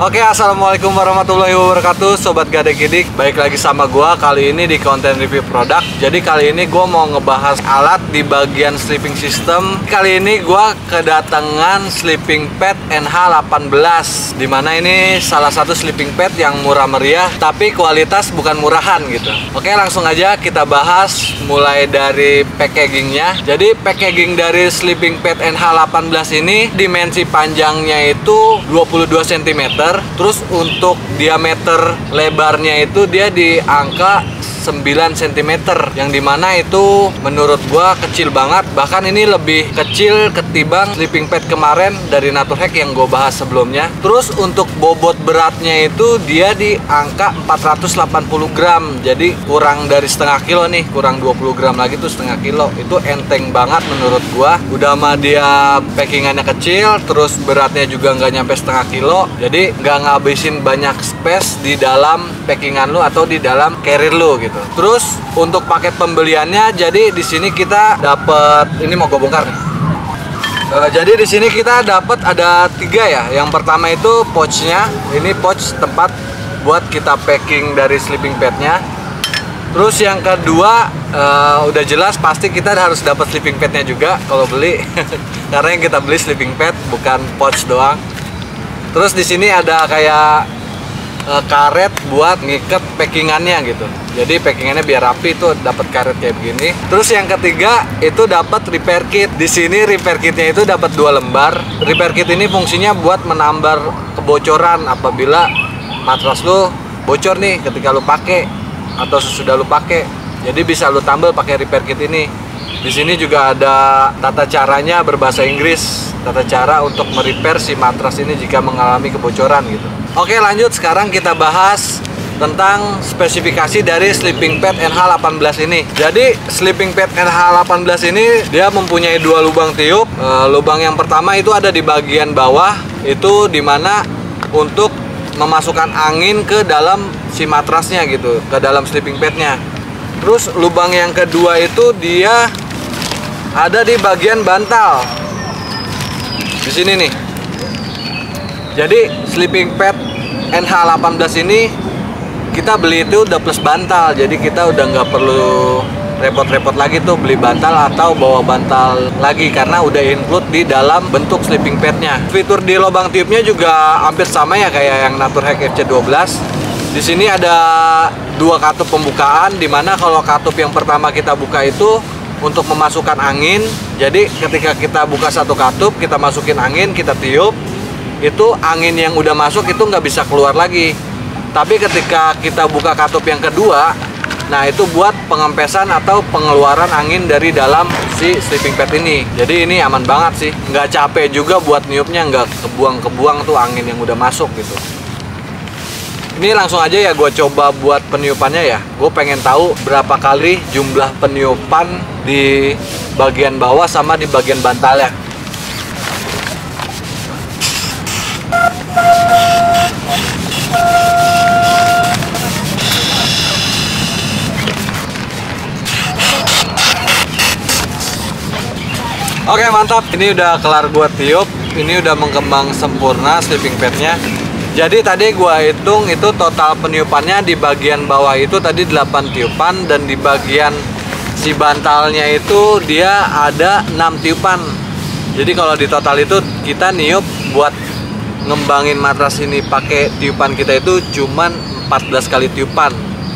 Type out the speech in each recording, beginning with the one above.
Oke, assalamualaikum warahmatullahi wabarakatuh, sobat Gadek Gidik. Baik lagi sama gua kali ini di konten review produk. Jadi kali ini gua mau ngebahas alat di bagian sleeping system. Kali ini gua kedatangan sleeping pad NH18, dimana ini salah satu sleeping pad yang murah meriah, tapi kualitas bukan murahan gitu. Oke, langsung aja kita bahas mulai dari packagingnya. Jadi packaging dari sleeping pad NH18 ini dimensi panjangnya itu 22 cm. Terus untuk diameter lebarnya itu dia di angka 9 cm, yang dimana itu menurut gua kecil banget. Bahkan ini lebih kecil ketimbang sleeping pad kemarin dari Naturhack yang gua bahas sebelumnya. Terus untuk bobot beratnya itu dia di angka 480 gram, jadi kurang dari setengah kilo nih, kurang 20 gram lagi tuh setengah kilo. Itu enteng banget menurut gua. Udah mah dia packingannya kecil, terus beratnya juga nggak nyampe setengah kilo, jadi nggak ngabisin banyak space di dalam packingan lu atau di dalam carrier lu gitu. Terus untuk paket pembeliannya, jadi di sini kita dapat, ini mau gue bongkar nih. Jadi di sini kita dapat ada 3 ya. Yang pertama itu pouchnya, ini pouch tempat buat kita packing dari sleeping padnya. Terus yang kedua udah jelas pasti kita harus dapat sleeping padnya juga kalau beli, karena yang kita beli sleeping pad bukan pouch doang. Terus di sini ada kayak karet buat ngiket packingannya gitu. Jadi packingannya biar rapi tuh dapat karet kayak begini. Terus yang ketiga itu dapat repair kit. Di sini repair kitnya itu dapat 2 lembar. Repair kit ini fungsinya buat menambal kebocoran apabila matras lu bocor nih ketika lu pakai atau sesudah lu pakai. Jadi bisa lu tambal pakai repair kit ini. Di sini juga ada tata caranya berbahasa Inggris, tata cara untuk merepair si matras ini jika mengalami kebocoran gitu. Oke, lanjut, sekarang kita bahas tentang spesifikasi dari sleeping pad NH18 ini. Jadi sleeping pad NH18 ini dia mempunyai 2 lubang tiup. Lubang yang pertama itu ada di bagian bawah, itu dimana untuk memasukkan angin ke dalam si matrasnya gitu, ke dalam sleeping padnya. Terus lubang yang kedua itu dia ada di bagian bantal, di sini nih. Jadi sleeping pad NH18 ini kita beli itu udah plus bantal, jadi kita udah nggak perlu repot-repot lagi tuh beli bantal atau bawa bantal lagi, karena udah include di dalam bentuk sleeping padnya. Fitur di lubang tiupnya juga hampir sama ya kayak yang Naturhack FC12. Di sini ada 2 katup pembukaan, dimana kalau katup yang pertama kita buka itu untuk memasukkan angin. Jadi ketika kita buka satu katup, kita masukin angin, kita tiup, itu angin yang udah masuk itu nggak bisa keluar lagi. Tapi ketika kita buka katup yang kedua, nah itu buat pengempesan atau pengeluaran angin dari dalam si sleeping pad ini. Jadi ini aman banget sih, nggak capek juga buat niupnya, nggak kebuang-kebuang tuh angin yang udah masuk gitu. Ini langsung aja ya gue coba buat peniupannya ya. Gue pengen tahu berapa kali jumlah peniupan di bagian bawah sama di bagian bantalnya. Oke, mantap. Ini udah kelar gua tiup. Ini udah mengembang sempurna sleeping padnya. Jadi tadi gua hitung itu total peniupannya di bagian bawah itu tadi 8 tiupan, dan di bagian si bantalnya itu dia ada 6 tiupan. Jadi kalau di total itu kita niup buat ngembangin matras ini pakai tiupan kita itu cuman 14 kali tiupan.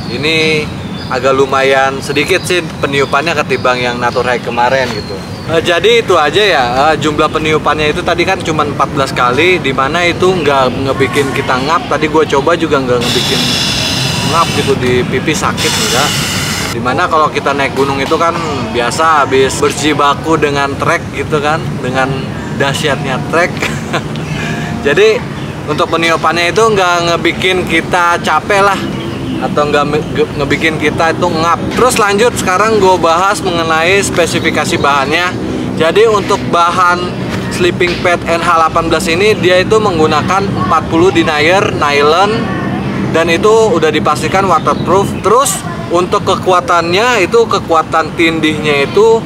Ini agak lumayan sedikit sih peniupannya ketimbang yang Naturhack kemarin gitu. Jadi itu aja ya, jumlah peniupannya itu tadi kan cuma 14 kali, dimana itu nggak ngebikin kita ngap. Tadi gue coba juga nggak ngebikin ngap gitu, di pipi sakit enggak. Dimana kalau kita naik gunung itu kan biasa habis berjibaku dengan trek gitu kan, dengan dahsyatnya trek. Jadi untuk peniupannya itu nggak ngebikin kita capek lah, atau nggak ngebikin kita itu ngap. Terus lanjut, sekarang gue bahas mengenai spesifikasi bahannya. Jadi untuk bahan sleeping pad NH18 ini dia itu menggunakan 40 denier nylon, dan itu udah dipastikan waterproof. Terus untuk kekuatannya itu, kekuatan tindihnya itu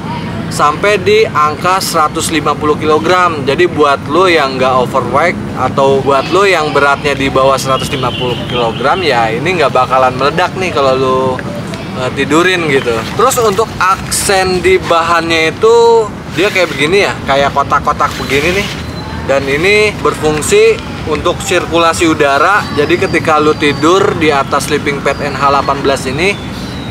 sampai di angka 150 kg. Jadi buat lo yang nggak overweight atau buat lo yang beratnya di bawah 150 kg, ya ini nggak bakalan meledak nih kalau lo tidurin gitu. Terus untuk aksen di bahannya itu dia kayak begini ya, kayak kotak-kotak begini nih. Dan ini berfungsi untuk sirkulasi udara. Jadi ketika lu tidur di atas sleeping pad NH18 ini,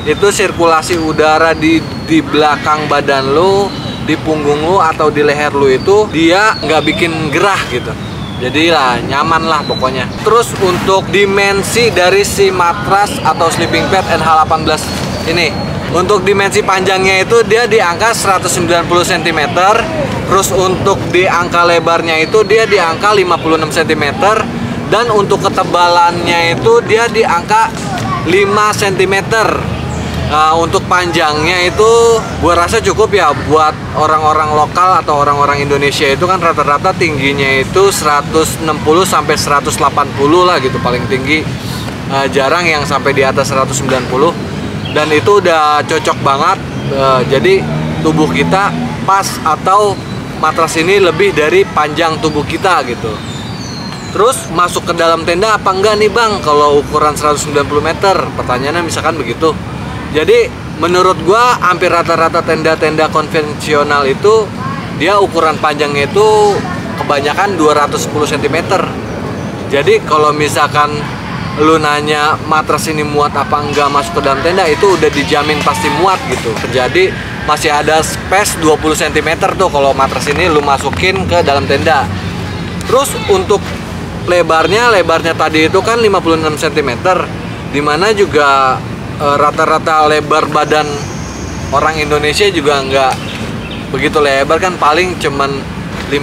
itu sirkulasi udara di belakang badan lu, di punggung lu atau di leher lu itu dia nggak bikin gerah gitu. Jadi lah nyaman lah pokoknya. Terus untuk dimensi dari si matras atau sleeping pad NH18 ini, untuk dimensi panjangnya itu dia di angka 190 cm. Terus untuk di angka lebarnya itu dia di angka 56 cm. Dan untuk ketebalannya itu dia di angka 5 cm. Untuk panjangnya itu gua rasa cukup ya buat orang-orang lokal atau orang-orang Indonesia. Itu kan rata-rata tingginya itu 160 sampai 180 lah gitu paling tinggi. Jarang yang sampai di atas 190. Dan itu udah cocok banget. Jadi tubuh kita pas atau matras ini lebih dari panjang tubuh kita gitu. Terus masuk ke dalam tenda apa enggak nih bang kalau ukuran 190 meter? Pertanyaannya misalkan begitu. Jadi menurut gua hampir rata-rata tenda-tenda konvensional itu dia ukuran panjangnya itu kebanyakan 210 cm. Jadi kalau misalkan lu nanya matras ini muat apa enggak masuk ke dalam tenda, itu udah dijamin pasti muat gitu. Jadi masih ada space 20 cm tuh kalau matras ini lu masukin ke dalam tenda. Terus untuk lebarnya tadi itu kan 56 cm, dimana juga rata-rata lebar badan orang Indonesia juga nggak begitu lebar kan, paling cuman 50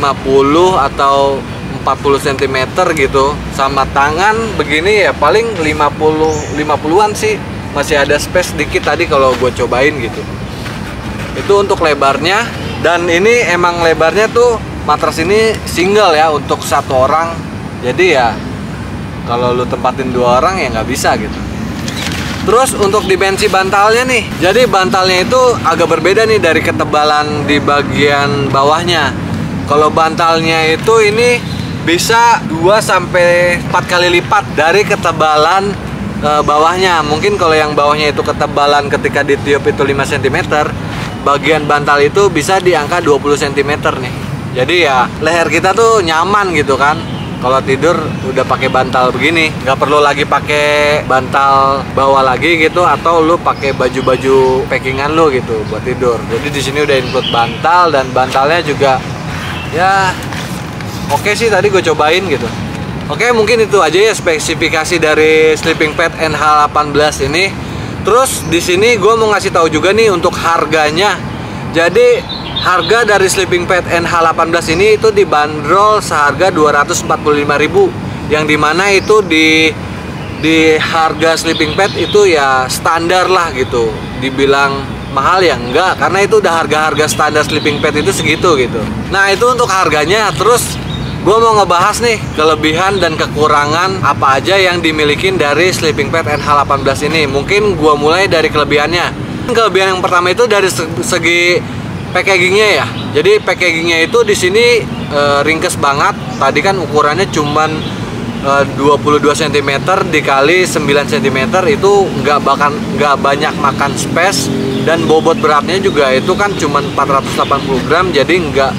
atau 40 cm gitu. Sama tangan begini ya paling 50-an sih, masih ada space dikit tadi kalau gue cobain gitu. Itu untuk lebarnya. Dan ini emang lebarnya tuh matras ini single ya untuk satu orang. Jadi ya kalau lu tempatin dua orang ya nggak bisa gitu. Terus untuk dimensi bantalnya nih, jadi bantalnya itu agak berbeda nih dari ketebalan di bagian bawahnya. Kalau bantalnya itu ini bisa 2-4 kali lipat dari ketebalan bawahnya. Mungkin kalau yang bawahnya itu ketebalan ketika ditiup itu 5 cm, bagian bantal itu bisa di angka 20 cm nih. Jadi ya leher kita tuh nyaman gitu kan. Kalau tidur udah pakai bantal begini, nggak perlu lagi pakai bantal bawah lagi gitu, atau lu pakai baju-baju packingan lu gitu buat tidur. Jadi di sini udah include bantal, dan bantalnya juga ya oke sih, tadi gue cobain gitu. Oke, mungkin itu aja ya spesifikasi dari sleeping pad NH18 ini. Terus di sini gue mau ngasih tahu juga nih untuk harganya. Jadi harga dari sleeping pad NH18 ini itu dibanderol seharga 245.000, yang dimana itu di harga sleeping pad itu ya standar lah gitu. Dibilang mahal ya enggak, karena itu udah harga-harga standar sleeping pad itu segitu gitu. Nah itu untuk harganya. Terus gue mau ngebahas nih kelebihan dan kekurangan apa aja yang dimiliki dari sleeping pad NH18 ini. Mungkin gue mulai dari kelebihannya. Kelebihan yang pertama itu dari segi packagingnya ya. Jadi packagingnya itu di sini ringkes banget. Tadi kan ukurannya cuman 22 cm dikali 9 cm, itu nggak banyak makan space. Dan bobot beratnya juga itu kan cuman 480 gram, jadi nggak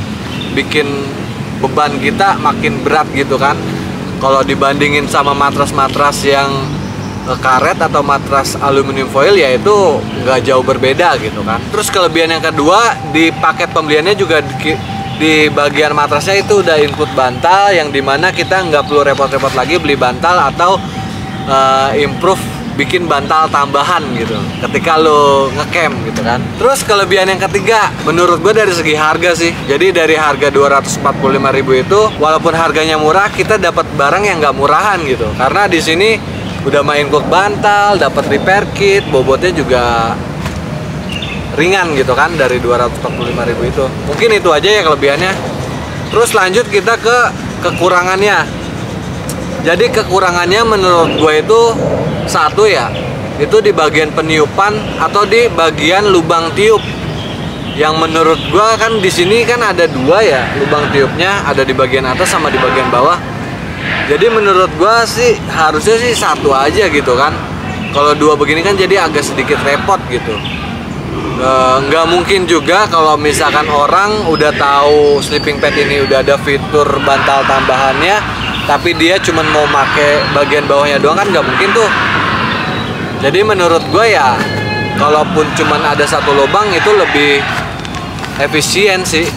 bikin beban kita makin berat gitu kan. Kalau dibandingin sama matras-matras yang karet atau matras aluminium foil, ya itu nggak jauh berbeda gitu kan. Terus kelebihan yang kedua, di paket pembeliannya juga di bagian matrasnya itu udah input bantal, yang dimana kita nggak perlu repot-repot lagi beli bantal atau improve bikin bantal tambahan gitu ketika lo ngecamp gitu kan. Terus kelebihan yang ketiga menurut gue dari segi harga sih. Jadi dari harga 245.000 itu, walaupun harganya murah, kita dapat barang yang nggak murahan gitu. Karena di sini udah main include bantal, dapat repair kit, bobotnya juga ringan gitu kan dari 245.000 itu. Mungkin itu aja ya kelebihannya. Terus lanjut kita ke kekurangannya. Jadi kekurangannya menurut gue itu satu ya, itu di bagian peniupan atau di bagian lubang tiup. Yang menurut gua kan di sini kan ada dua ya lubang tiupnya, ada di bagian atas sama di bagian bawah. Jadi menurut gua sih harusnya sih satu aja gitu kan. Kalau dua begini kan jadi agak sedikit repot gitu. Nggak mungkin juga kalau misalkan orang udah tahu sleeping pad ini udah ada fitur bantal tambahannya, tapi dia cuma mau pakai bagian bawahnya doang, kan nggak mungkin tuh. Jadi menurut gue ya, kalaupun cuma ada satu lubang itu lebih efisien sih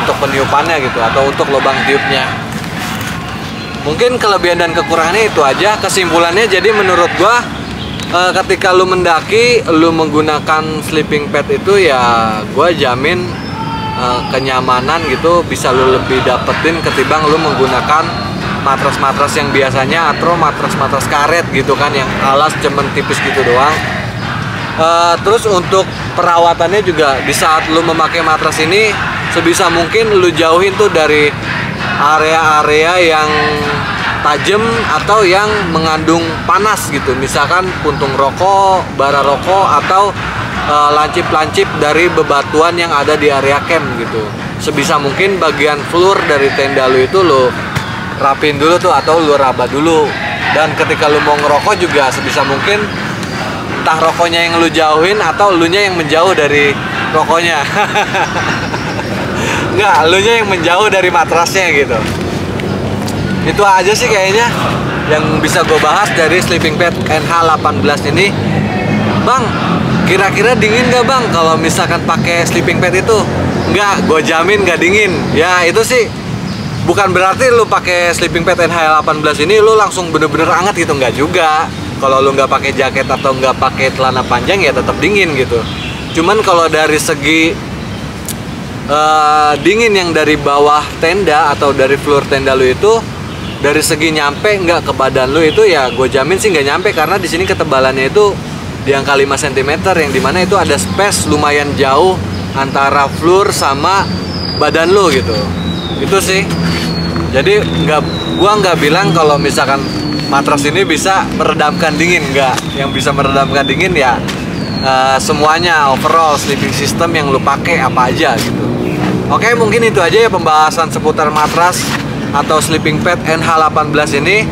untuk peniupannya gitu, atau untuk lubang tiupnya. Mungkin kelebihan dan kekurangannya itu aja. Kesimpulannya jadi menurut gue, ketika lu mendaki, lu menggunakan sleeping pad itu ya gue jamin kenyamanan gitu bisa lu lebih dapetin ketimbang lu menggunakan matras-matras yang biasanya atau matras-matras karet gitu kan, yang alas cuman tipis gitu doang. Terus untuk perawatannya juga di saat lu memakai matras ini sebisa mungkin lu jauhin tuh dari area-area yang tajam atau yang mengandung panas gitu, misalkan puntung rokok, bara rokok, atau lancip-lancip dari bebatuan yang ada di area camp gitu. Sebisa mungkin bagian floor dari tenda lu itu lu rapin dulu tuh, atau lu raba dulu. Dan ketika lu mau ngerokok juga sebisa mungkin entah rokoknya yang lu jauhin atau elunya yang menjauh dari rokoknya. Enggak, elunya yang menjauh dari matrasnya gitu. Itu aja sih kayaknya yang bisa gue bahas dari sleeping pad NH18 ini. Bang, kira-kira dingin gak bang kalau misalkan pakai sleeping pad itu? Enggak, gue jamin gak dingin. Ya itu sih bukan berarti lu pakai sleeping pad NH18 ini lu langsung bener-bener hangat gitu, enggak juga. Kalau lu nggak pakai jaket atau nggak pakai celana panjang ya tetap dingin gitu. Cuman kalau dari segi dingin yang dari bawah tenda atau dari floor tenda lu itu, dari segi nyampe nggak ke badan lu itu ya gue jamin sih nggak nyampe, karena di sini ketebalannya itu di angka 5 cm, yang dimana itu ada space lumayan jauh antara floor sama badan lu gitu. Itu sih. Jadi gua nggak bilang kalau misalkan matras ini bisa meredamkan dingin, enggak. Yang bisa meredamkan dingin ya semuanya, overall sleeping system yang lu pakai apa aja gitu. Oke, mungkin itu aja ya pembahasan seputar matras atau sleeping pad NH18 ini.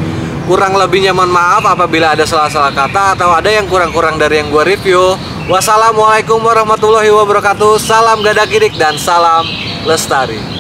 Kurang lebihnya mohon maaf apabila ada salah-salah kata atau ada yang kurang-kurang dari yang gua review. Wassalamualaikum warahmatullahi wabarakatuh. Salam Gadakidik dan salam lestari.